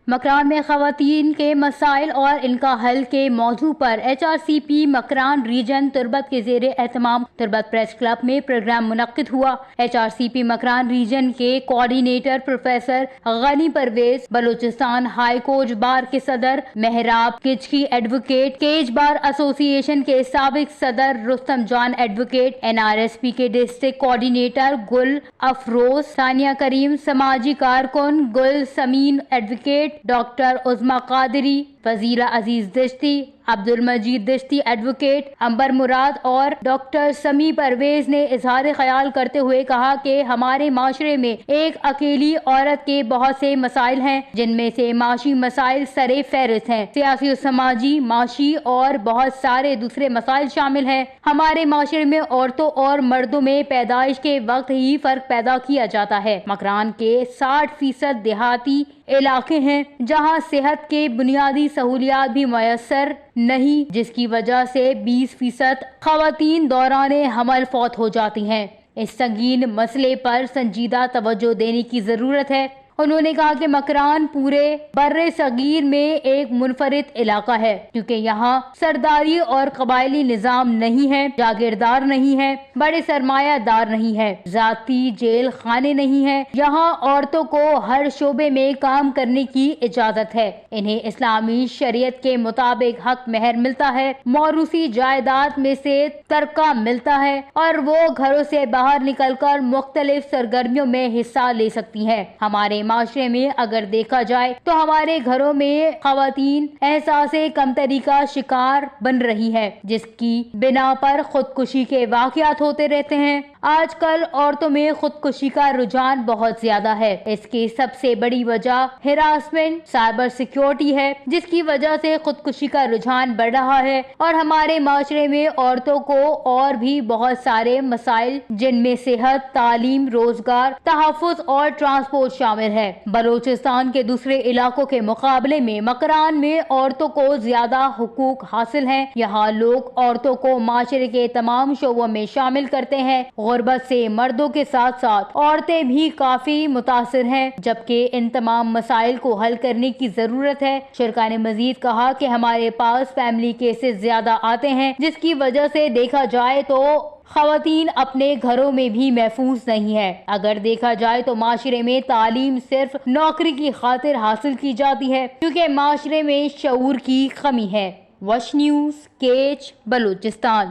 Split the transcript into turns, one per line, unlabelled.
مکران میں خواتین کے مسائل اور ان کا حل کے موضوع پر HRCP مکران ریجن تربت کے زیر اہتمام تربت پریس کلب میں پروگرام منعقد ہوا۔ HRCP مکران ریجن کے coordinator professor Ghani Parvez, Balochistan high court bar کے صدر محراب کچکی ایڈوکیٹ، کیج بار ایسوسی ایشن کے سابق صدر رستم جان ایڈوکیٹ، NRSP کے ڈسٹرکٹ کوآرڈینیٹر گل افروز، ثانیہ کریم، سماجی کارکن گل سمین ایڈوکیٹ، ڈاکٹر عظمی قادری، فضیلہ عزیز دشتی، عبد المجید دشتی ایڈوکیٹ، امبر مراد اور ڈاکٹر سمیع پرویز نے اظہار خیال کرتے ہوئے کہا کہ ہمارے معاشرے میں ایک اکیلی عورت کے بہت سے مسائل ہیں، جن میں سے معاشی مسائل سر فہرست ہیں، سیاسی و سماجی، معاشی اور بہت سارے دوسرے مسائل شامل ہیں۔ ہمارے معاشرے میں عورتوں اور مردوں میں پیدائش کے وقت ہی فرق پیدا کیا جاتا ہے۔ مکران کے 60% دیہاتی علاقے ہیں جہاں صحت کے بنیادی سہولیات بھی میسر نہیں، جس کی وجہ سے 20% خواتین دوران حمل فوت ہو جاتی ہیں۔ اس سنگین مسئلے پر سنجیدہ توجہ دینے کی ضرورت ہے۔ انہوں نے کہا کہ مکران پورے بر صغیر میں ایک منفرد علاقہ ہے، کیونکہ یہاں سرداری اور قبائلی نظام نہیں ہے، جاگیردار نہیں ہے، بڑے سرمایہ دار نہیں ہے، ذاتی جیل خانے نہیں ہیں۔ یہاں عورتوں کو ہر شعبے میں کام کرنے کی اجازت ہے، انہیں اسلامی شریعت کے مطابق حق مہر ملتا ہے، موروثی جائیداد میں سے ترکہ ملتا ہے اور وہ گھروں سے باہر نکل کر مختلف سرگرمیوں میں حصہ لے سکتی ہیں۔ ہمارے معاشرے میں اگر دیکھا جائے تو ہمارے گھروں میں خواتین احساس کمتری کا شکار بن رہی ہے، جس کی بنا پر خودکشی کے واقعات ہوتے رہتے ہیں۔ آج کل عورتوں میں خودکشی کا رجحان بہت زیادہ ہے۔ اس کی سب سے بڑی وجہ ہراسمنٹ، سائبر سیکیورٹی ہے، جس کی وجہ سے خودکشی کا رجحان بڑھ رہا ہے، اور ہمارے معاشرے میں عورتوں کو اور بھی بہت سارے مسائل جن میں صحت، تعلیم، روزگار، تحفظ اور ٹرانسپورٹ شامل ہے۔ بلوچستان کے دوسرے علاقوں کے مقابلے میں مکران میں عورتوں کو زیادہ حقوق حاصل ہیں۔ یہاں لوگ عورتوں کو معاشرے کے تمام شعبوں میں شامل کرتے ہیں۔ غربت سے مردوں کے ساتھ ساتھ عورتیں بھی کافی متاثر ہیں، جبکہ ان تمام مسائل کو حل کرنے کی ضرورت ہے۔ شرکا نے مزید کہا کہ ہمارے پاس فیملی کیسز زیادہ آتے ہیں، جس کی وجہ سے دیکھا جائے تو خواتین اپنے گھروں میں بھی محفوظ نہیں ہے۔ اگر دیکھا جائے تو معاشرے میں تعلیم صرف نوکری کی خاطر حاصل کی جاتی ہے، کیونکہ معاشرے میں شعور کی کمی ہے۔ وش نیوز، کیچ، بلوچستان۔